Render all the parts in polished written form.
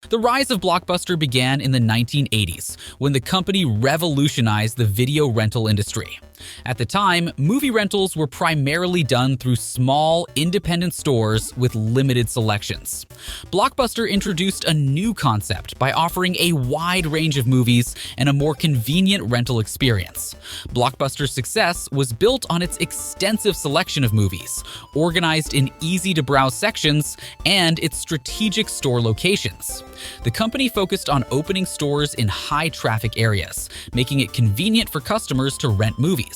The rise of Blockbuster began in the 1980s, when the company revolutionized the video rental industry. At the time, movie rentals were primarily done through small, independent stores with limited selections. Blockbuster introduced a new concept by offering a wide range of movies and a more convenient rental experience. Blockbuster's success was built on its extensive selection of movies, organized in easy-to-browse sections, and its strategic store locations. The company focused on opening stores in high-traffic areas, making it convenient for customers to rent movies.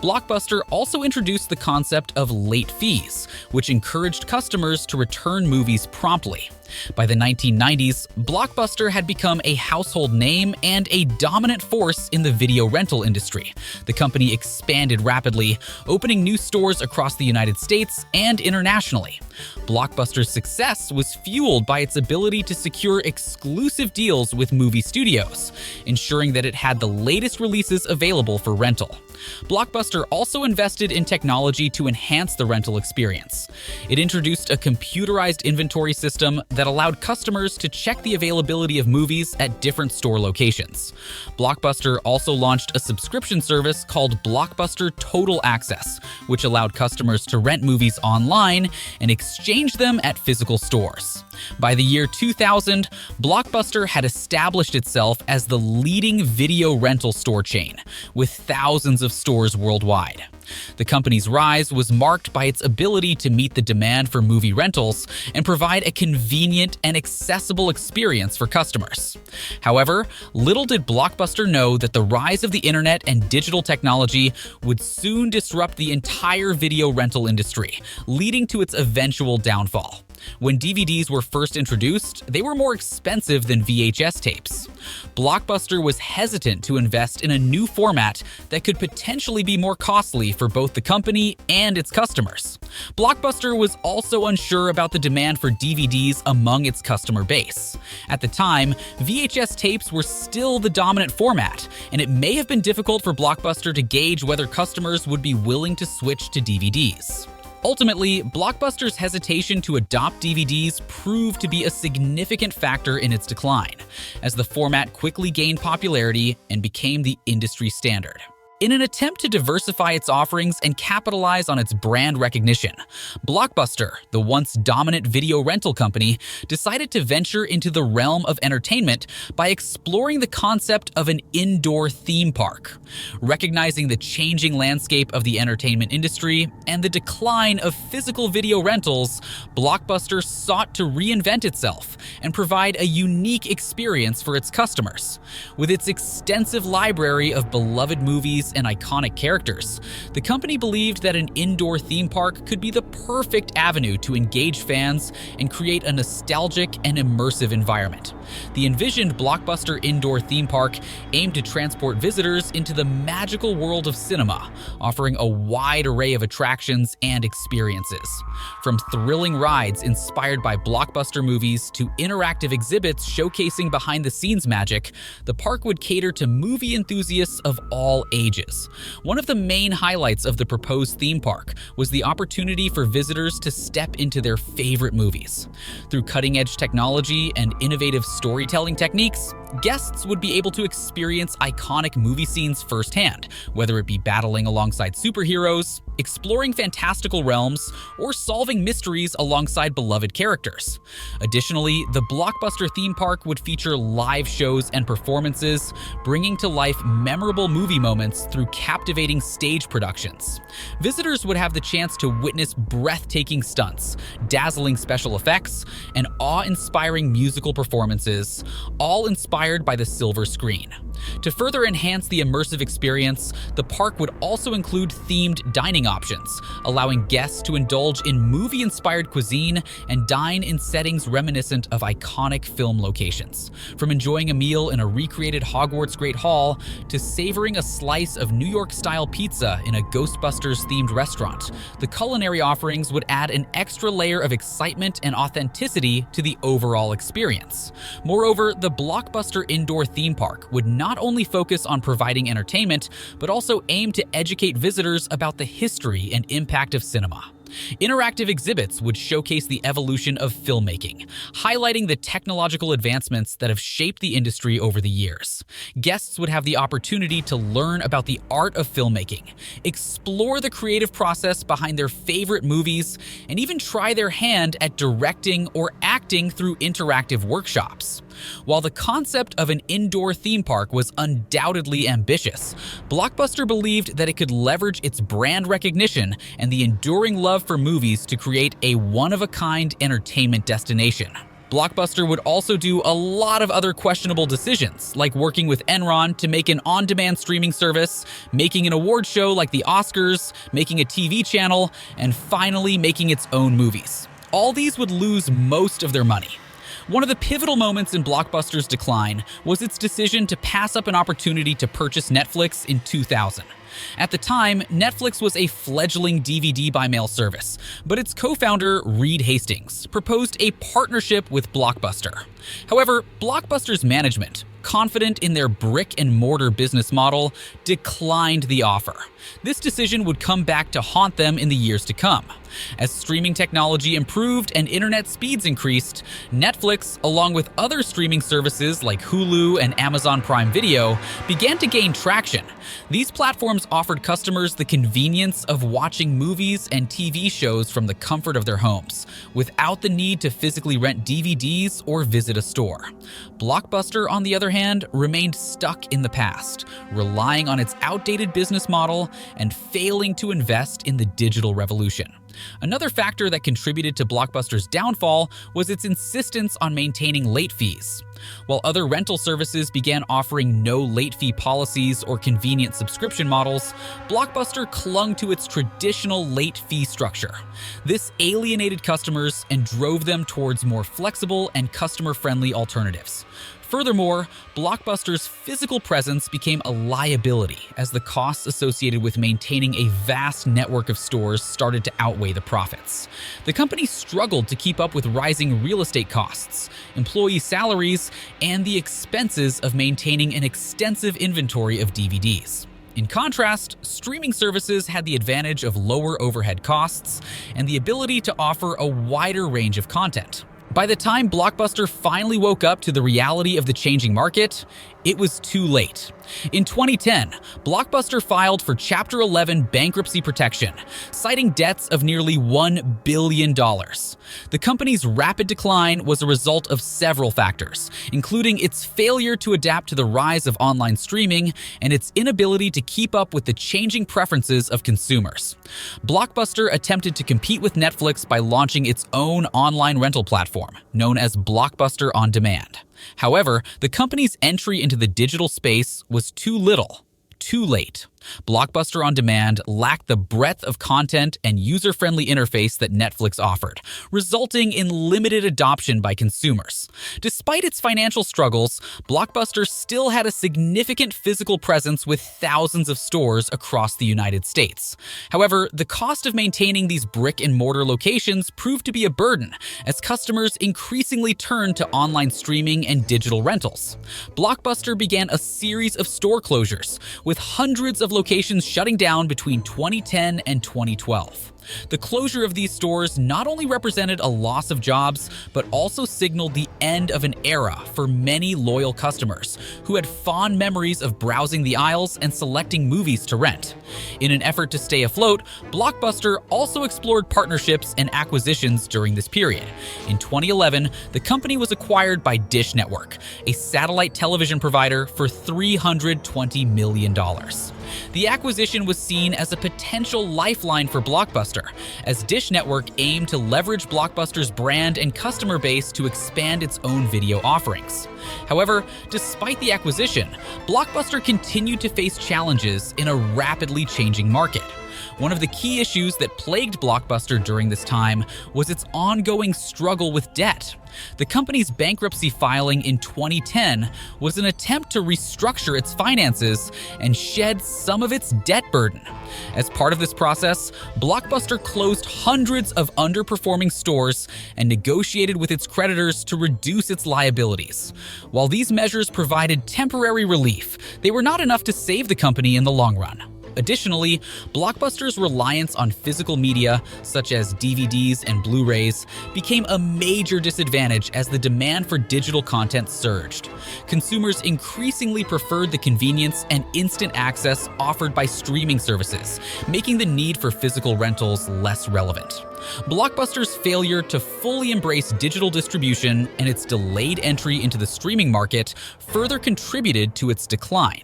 Blockbuster also introduced the concept of late fees, which encouraged customers to return movies promptly. By the 1990s, Blockbuster had become a household name and a dominant force in the video rental industry. The company expanded rapidly, opening new stores across the United States and internationally. Blockbuster's success was fueled by its ability to secure exclusive deals with movie studios, ensuring that it had the latest releases available for rental. Blockbuster also invested in technology to enhance the rental experience. It introduced a computerized inventory system that allowed customers to check the availability of movies at different store locations. Blockbuster also launched a subscription service called Blockbuster Total Access, which allowed customers to rent movies online and exchange them at physical stores. By the year 2000, Blockbuster had established itself as the leading video rental store chain, with thousands of stores worldwide. The company's rise was marked by its ability to meet the demand for movie rentals and provide a convenient and accessible experience for customers. However, little did Blockbuster know that the rise of the internet and digital technology would soon disrupt the entire video rental industry, leading to its eventual downfall. When DVDs were first introduced, they were more expensive than VHS tapes. Blockbuster was hesitant to invest in a new format that could potentially be more costly for both the company and its customers. Blockbuster was also unsure about the demand for DVDs among its customer base. At the time, VHS tapes were still the dominant format, and it may have been difficult for Blockbuster to gauge whether customers would be willing to switch to DVDs. Ultimately, Blockbuster's hesitation to adopt DVDs proved to be a significant factor in its decline, as the format quickly gained popularity and became the industry standard. In an attempt to diversify its offerings and capitalize on its brand recognition, Blockbuster, the once dominant video rental company, decided to venture into the realm of entertainment by exploring the concept of an indoor theme park. Recognizing the changing landscape of the entertainment industry and the decline of physical video rentals, Blockbuster sought to reinvent itself and provide a unique experience for its customers. With its extensive library of beloved movies and iconic characters, the company believed that an indoor theme park could be the perfect avenue to engage fans and create a nostalgic and immersive environment. The envisioned Blockbuster indoor theme park aimed to transport visitors into the magical world of cinema, offering a wide array of attractions and experiences. From thrilling rides inspired by blockbuster movies to interactive exhibits showcasing behind-the-scenes magic, the park would cater to movie enthusiasts of all ages. One of the main highlights of the proposed theme park was the opportunity for visitors to step into their favorite movies. Through cutting-edge technology and innovative storytelling techniques, guests would be able to experience iconic movie scenes firsthand, whether it be battling alongside superheroes, exploring fantastical realms, or solving mysteries alongside beloved characters. Additionally, the Blockbuster theme park would feature live shows and performances, bringing to life memorable movie moments through captivating stage productions. Visitors would have the chance to witness breathtaking stunts, dazzling special effects, and awe-inspiring musical performances, all inspired by the silver screen. To further enhance the immersive experience, the park would also include themed dining options, allowing guests to indulge in movie-inspired cuisine and dine in settings reminiscent of iconic film locations. From enjoying a meal in a recreated Hogwarts Great Hall to savoring a slice of New York-style pizza in a Ghostbusters-themed restaurant, the culinary offerings would add an extra layer of excitement and authenticity to the overall experience. Moreover, the Blockbuster indoor theme park would not only focus on providing entertainment, but also aim to educate visitors about the history and impact of cinema. Interactive exhibits would showcase the evolution of filmmaking, highlighting the technological advancements that have shaped the industry over the years. Guests would have the opportunity to learn about the art of filmmaking, explore the creative process behind their favorite movies, and even try their hand at directing or acting through interactive workshops. While the concept of an indoor theme park was undoubtedly ambitious, Blockbuster believed that it could leverage its brand recognition and the enduring love for movies to create a one-of-a-kind entertainment destination. Blockbuster would also do a lot of other questionable decisions, like working with Enron to make an on-demand streaming service, making an award show like the Oscars, making a TV channel, and finally making its own movies. All these would lose most of their money. One of the pivotal moments in Blockbuster's decline was its decision to pass up an opportunity to purchase Netflix in 2000. At the time, Netflix was a fledgling DVD by mail service, but its co-founder, Reed Hastings, proposed a partnership with Blockbuster. However, Blockbuster's management, confident in their brick-and-mortar business model, declined the offer. This decision would come back to haunt them in the years to come. As streaming technology improved and internet speeds increased, Netflix, along with other streaming services like Hulu and Amazon Prime Video, began to gain traction. These platforms offered customers the convenience of watching movies and TV shows from the comfort of their homes, without the need to physically rent DVDs or visit a store. Blockbuster, on the other hand, remained stuck in the past, relying on its outdated business model and failing to invest in the digital revolution. Another factor that contributed to Blockbuster's downfall was its insistence on maintaining late fees. While other rental services began offering no late fee policies or convenient subscription models, Blockbuster clung to its traditional late fee structure. This alienated customers and drove them towards more flexible and customer-friendly alternatives. Furthermore, Blockbuster's physical presence became a liability as the costs associated with maintaining a vast network of stores started to outweigh the profits. The company struggled to keep up with rising real estate costs, employee salaries, and the expenses of maintaining an extensive inventory of DVDs. In contrast, streaming services had the advantage of lower overhead costs and the ability to offer a wider range of content. By the time Blockbuster finally woke up to the reality of the changing market, it was too late. In 2010, Blockbuster filed for Chapter 11 bankruptcy protection, citing debts of nearly $1 billion. The company's rapid decline was a result of several factors, including its failure to adapt to the rise of online streaming and its inability to keep up with the changing preferences of consumers. Blockbuster attempted to compete with Netflix by launching its own online rental platform, known as Blockbuster On Demand. However, the company's entry into the digital space was too little, too late. Blockbuster On Demand lacked the breadth of content and user-friendly interface that Netflix offered, resulting in limited adoption by consumers. Despite its financial struggles, Blockbuster still had a significant physical presence with thousands of stores across the United States. However, the cost of maintaining these brick-and-mortar locations proved to be a burden as customers increasingly turned to online streaming and digital rentals. Blockbuster began a series of store closures, with hundreds of locations shutting down between 2010 and 2012. The closure of these stores not only represented a loss of jobs, but also signaled the end of an era for many loyal customers who had fond memories of browsing the aisles and selecting movies to rent. In an effort to stay afloat, Blockbuster also explored partnerships and acquisitions during this period. In 2011, the company was acquired by Dish Network, a satellite television provider, for $320 million. The acquisition was seen as a potential lifeline for Blockbuster, as Dish Network aimed to leverage Blockbuster's brand and customer base to expand its own video offerings. However, despite the acquisition, Blockbuster continued to face challenges in a rapidly changing market. One of the key issues that plagued Blockbuster during this time was its ongoing struggle with debt. The company's bankruptcy filing in 2010 was an attempt to restructure its finances and shed some of its debt burden. As part of this process, Blockbuster closed hundreds of underperforming stores and negotiated with its creditors to reduce its liabilities. While these measures provided temporary relief, they were not enough to save the company in the long run. Additionally, Blockbuster's reliance on physical media, such as DVDs and Blu-rays, became a major disadvantage as the demand for digital content surged. Consumers increasingly preferred the convenience and instant access offered by streaming services, making the need for physical rentals less relevant. Blockbuster's failure to fully embrace digital distribution and its delayed entry into the streaming market further contributed to its decline.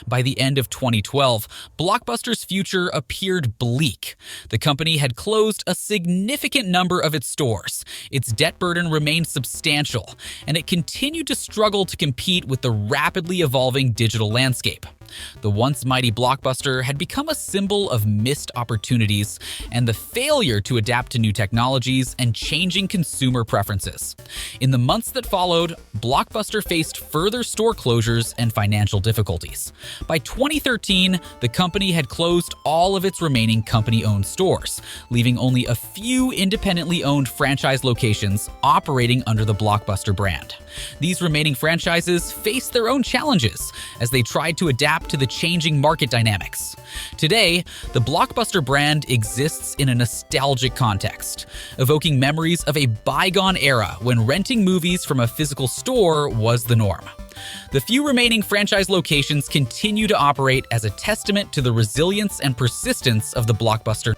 By the end of 2012, Blockbuster's future appeared bleak. The company had closed a significant number of its stores, its debt burden remained substantial, and it continued to struggle to compete with the rapidly evolving digital landscape. The once mighty Blockbuster had become a symbol of missed opportunities and the failure to adapt to new technologies and changing consumer preferences. In the months that followed, Blockbuster faced further store closures and financial difficulties. By 2013, the company had closed all of its remaining company-owned stores, leaving only a few independently owned franchise locations operating under the Blockbuster brand. These remaining franchises faced their own challenges as they tried to adapt to the changing market dynamics. Today, the Blockbuster brand exists in a nostalgic context, evoking memories of a bygone era when renting movies from a physical store was the norm. The few remaining franchise locations continue to operate as a testament to the resilience and persistence of the Blockbuster.